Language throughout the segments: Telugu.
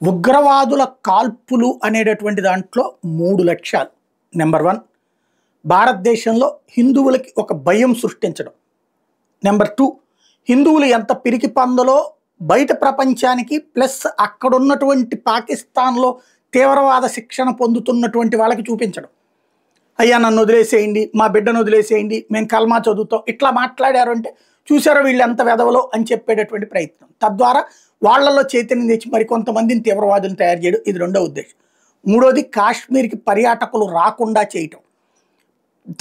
ఉగ్రవాదుల కాల్పులు అనేటటువంటి దాంట్లో 3 లక్ష్యాలు. నెంబర్ 1, భారతదేశంలో హిందువులకి ఒక భయం సృష్టించడం. నెంబర్ 2, హిందువులు ఎంత పిరికి పందలో బయట ప్రపంచానికి ప్లస్ అక్కడున్నటువంటి పాకిస్తాన్లో తీవ్రవాద శిక్షణ పొందుతున్నటువంటి వాళ్ళకి చూపించడం. అయ్యా నన్ను వదిలేసేయండి, మా బిడ్డను వదిలేసేయండి, మేము కల్మా చదువుతాం, ఇట్లా మాట్లాడారు అంటే చూసారో వీళ్ళు ఎంత వెదవలో అని చెప్పేటటువంటి ప్రయత్నం. తద్వారా వాళ్లలో చైతన్యం తెచ్చి మరికొంతమందిని తీవ్రవాదులను తయారు చేయడం, ఇది రెండో ఉద్దేశం. మూడోది, కాశ్మీర్కి పర్యాటకులు రాకుండా చేయటం.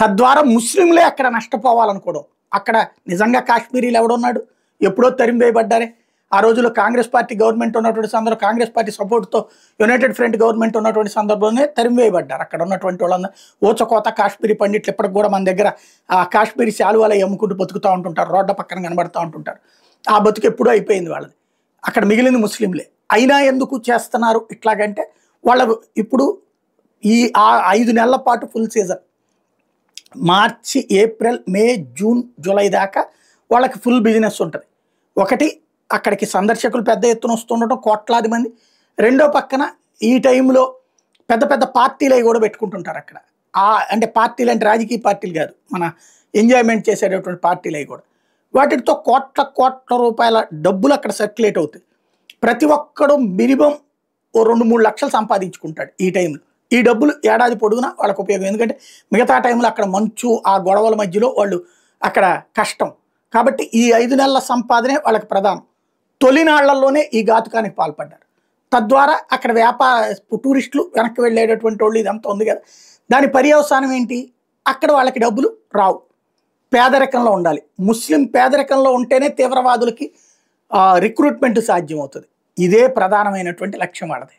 తద్వారా ముస్లింలే అక్కడ నష్టపోవాలనుకోవడం. అక్కడ నిజంగా కాశ్మీరీలు ఎవడున్నాడు? ఎప్పుడో తరిమివేయబడ్డారే. ఆ రోజుల్లో కాంగ్రెస్ పార్టీ గవర్నమెంట్ ఉన్నటువంటి సందర్భంలో, కాంగ్రెస్ పార్టీ సపోర్ట్తో యునైటెడ్ ఫ్రంట్ గవర్నమెంట్ ఉన్నటువంటి సందర్భంలోనే తరిమివేయబడ్డారు అక్కడ ఉన్నటువంటి వాళ్ళందరూ. ఓచకోత కాశ్మీరీ పండిట్లు ఇప్పటికి కూడా మన దగ్గర ఆ కాశ్మీరీ శాలువాలు అమ్ముకుంటూ బతుకుతూ ఉంటుంటారు, రోడ్ల పక్కన కనబడుతూ ఉంటుంటారు. ఆ బతుకు ఎప్పుడూ అయిపోయింది వాళ్ళది. అక్కడ మిగిలింది ముస్లింలే. అయినా ఎందుకు చేస్తున్నారు ఇట్లాగంటే, వాళ్ళ ఇప్పుడు ఈ 5 నెలల పాటు ఫుల్ సీజన్, మార్చి, ఏప్రిల్, మే, జూన్, జూలై దాకా వాళ్ళకి ఫుల్ బిజినెస్ ఉంటుంది. ఒకటి, అక్కడికి సందర్శకులు పెద్ద ఎత్తున వస్తుండటం, కోట్లాది మంది. రెండో పక్కన ఈ టైంలో పెద్ద పెద్ద పార్టీలు అవి కూడా పెట్టుకుంటుంటారు అక్కడ. అంటే పార్టీలు అంటే రాజకీయ పార్టీలు కాదు, మన ఎంజాయ్మెంట్ చేసేటటువంటి పార్టీలు అవి కూడా. వాటితో కోట్ల రూపాయల డబ్బులు అక్కడ సర్క్యులేట్ అవుతాయి. ప్రతి ఒక్కడు మినిమం ఓ 2-3 లక్షలు సంపాదించుకుంటాడు ఈ టైంలో. ఈ డబ్బులు ఏడాది పొడుగునా వాళ్ళకు ఉపయోగం. ఎందుకంటే మిగతా టైంలో అక్కడ మంచు, ఆ గొడవల మధ్యలో వాళ్ళు అక్కడ కష్టం. కాబట్టి ఈ 5 నెలల సంపాదనే వాళ్ళకి ప్రధానం. తొలినాళ్లలోనే ఈ ఘాతుకానికి పాల్పడ్డారు. తద్వారా అక్కడ టూరిస్టులు వెనక్కి వెళ్ళేటటువంటి వాళ్ళు ఇదంతా ఉంది కదా. దాని పర్యవసానం ఏంటి? అక్కడ వాళ్ళకి డబ్బులు రావు, పేదరికంలో ఉండాలి. ముస్లిం పేదరికంలో ఉంటేనే తీవ్రవాదులకి రిక్రూట్మెంట్ సాధ్యమవుతుంది. ఇదే ప్రధానమైనటువంటి లక్ష్యం వాళ్ళది.